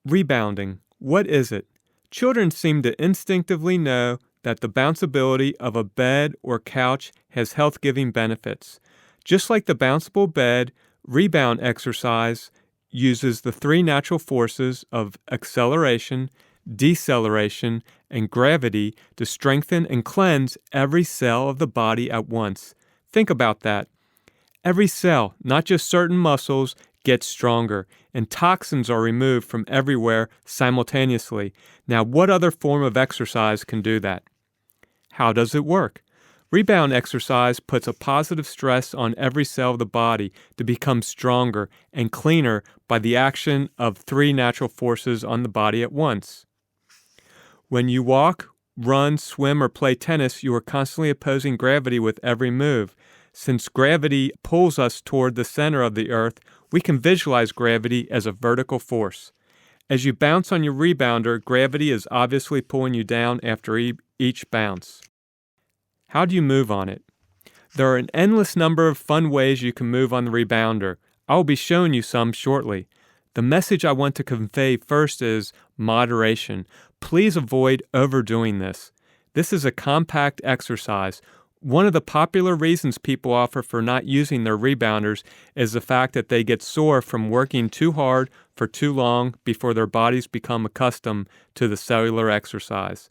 Rebounding. What is it? Children seem to instinctively know that the bounceability of a bed or couch has health-giving benefits. Just like the bounceable bed, rebound exercise uses the three natural forces of acceleration, deceleration, and gravity to strengthen and cleanse every cell of the body at once. Think about that. Every cell, not just certain muscles, gets stronger, and toxins are removed from everywhere simultaneously. Now, what other form of exercise can do that? How does it work? Rebound exercise puts a positive stress on every cell of the body to become stronger and cleaner by the action of three natural forces on the body at once. When you walk, run, swim, or play tennis, you are constantly opposing gravity with every move. Since gravity pulls us toward the center of the earth, we can visualize gravity as a vertical force. As you bounce on your rebounder, gravity is obviously pulling you down after each bounce. How do you move on it? There are an endless number of fun ways you can move on the rebounder. I will be showing you some shortly. The message I want to convey first is moderation. Please avoid overdoing this. This is a compact exercise. One of the popular reasons people offer for not using their rebounders is the fact that they get sore from working too hard for too long before their bodies become accustomed to the cellular exercise.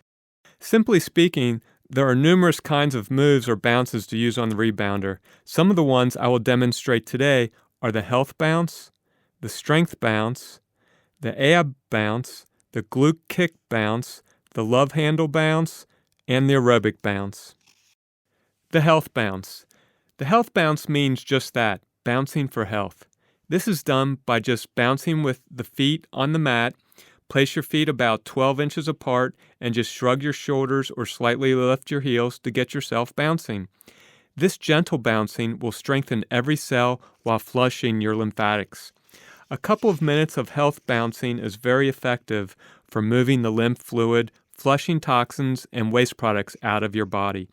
Simply speaking, there are numerous kinds of moves or bounces to use on the rebounder. Some of the ones I will demonstrate today are the health bounce, the strength bounce, the ab bounce, the glute kick bounce, the love handle bounce, and the aerobic bounce. The health bounce. The health bounce means just that, bouncing for health. This is done by just bouncing with the feet on the mat. Place your feet about 12 inches apart and just shrug your shoulders or slightly lift your heels to get yourself bouncing. This gentle bouncing will strengthen every cell while flushing your lymphatics. A couple of minutes of health bouncing is very effective for moving the lymph fluid, flushing toxins and waste products out of your body.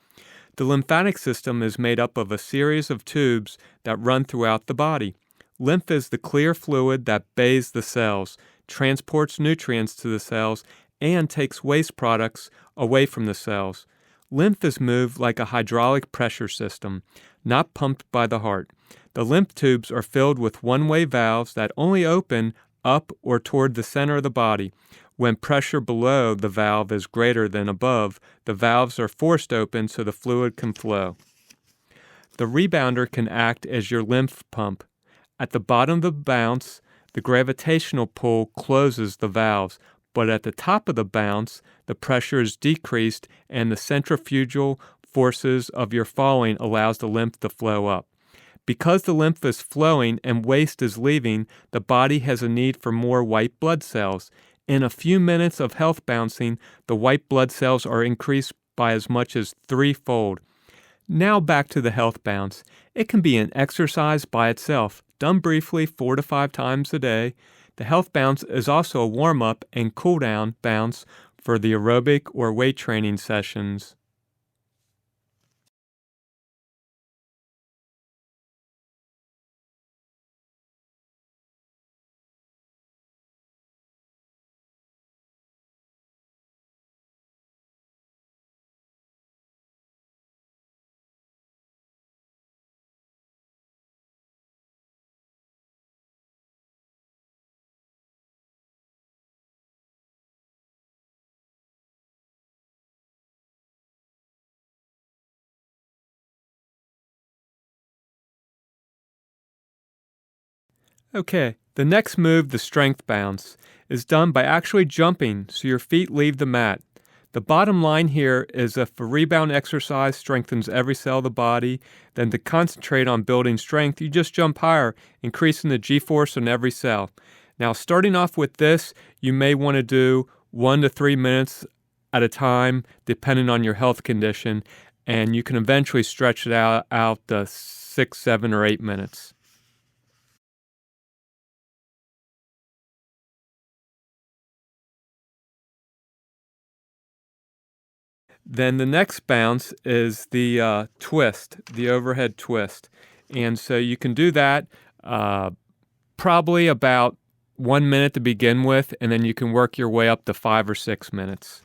The lymphatic system is made up of a series of tubes that run throughout the body. Lymph is the clear fluid that bathes the cells, transports nutrients to the cells, and takes waste products away from the cells. Lymph is moved like a hydraulic pressure system, not pumped by the heart. The lymph tubes are filled with one-way valves that only open up or toward the center of the body. When pressure below the valve is greater than above, the valves are forced open so the fluid can flow. The rebounder can act as your lymph pump. At the bottom of the bounce, the gravitational pull closes the valves, but at the top of the bounce, the pressure is decreased and the centrifugal forces of your falling allows the lymph to flow up. Because the lymph is flowing and waste is leaving, the body has a need for more white blood cells. In a few minutes of health bouncing, the white blood cells are increased by as much as 3-fold. Now back to the health bounce. It can be an exercise by itself, done briefly 4 to 5 times a day. The health bounce is also a warm-up and cool-down bounce for the aerobic or weight training sessions. Okay, the next move, the strength bounce, is done by actually jumping so your feet leave the mat. The bottom line here is if a rebound exercise strengthens every cell of the body, then to concentrate on building strength, you just jump higher, increasing the G-force on every cell. Now, starting off with this, you may want to do 1 to 3 minutes at a time, depending on your health condition, and you can eventually stretch it out to 6, 7, or 8 minutes. Then the next bounce is the twist, the overhead twist. And so you can do that probably about 1 minute to begin with, and then you can work your way up to 5 or 6 minutes.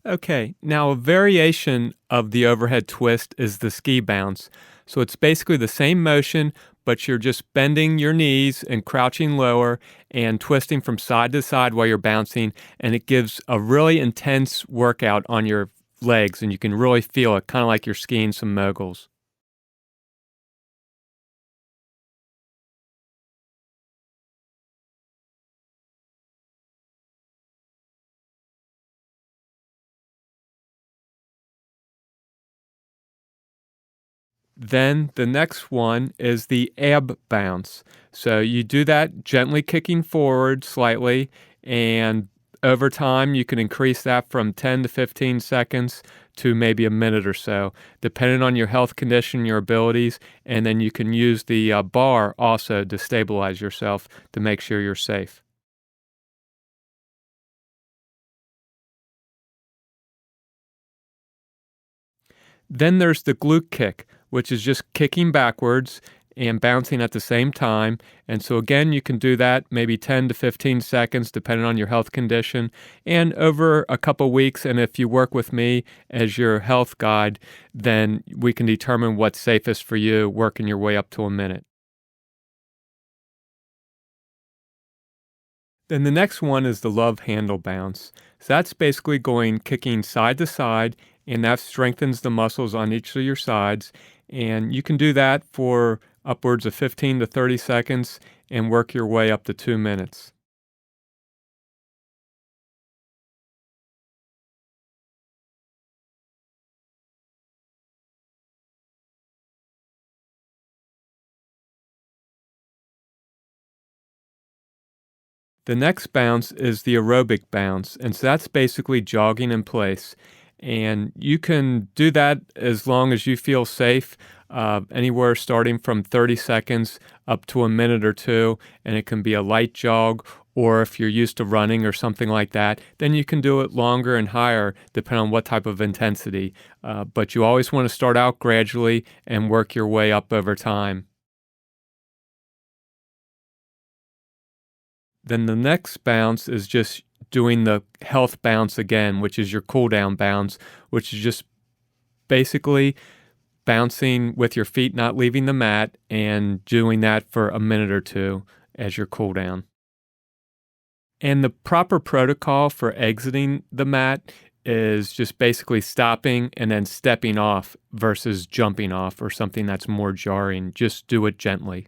Okay, now a variation of the overhead twist is the ski bounce. So it's basically the same motion, but you're just bending your knees and crouching lower and twisting from side to side while you're bouncing. And it gives a really intense workout on your legs, and you can really feel it, kind of like you're skiing some moguls. Then the next one is the ab bounce. So you do that gently kicking forward slightly, and over time you can increase that from 10 to 15 seconds to maybe a minute or so, depending on your health condition, your abilities, and then you can use the bar also to stabilize yourself to make sure you're safe. Then there's the glute kick, which is just kicking backwards and bouncing at the same time. And so, again, you can do that maybe 10 to 15 seconds, depending on your health condition, and over a couple weeks. And if you work with me as your health guide, then we can determine what's safest for you, working your way up to a minute. Then the next one is the love handle bounce. So that's basically going kicking side to side, and that strengthens the muscles on each of your sides. And you can do that for upwards of 15 to 30 seconds and work your way up to 2 minutes. The next bounce is the aerobic bounce, and so that's basically jogging in place. And you can do that as long as you feel safe, anywhere starting from 30 seconds up to a minute or two. And it can be a light jog, or if you're used to running or something like that, then you can do it longer and higher, depending on what type of intensity. But you always want to start out gradually and work your way up over time. Then the next bounce is just doing the health bounce again, which is your cool down bounce, which is just basically bouncing with your feet not leaving the mat and doing that for a minute or two as your cool down. And the proper protocol for exiting the mat is just basically stopping and then stepping off versus jumping off or something that's more jarring. Just do it gently.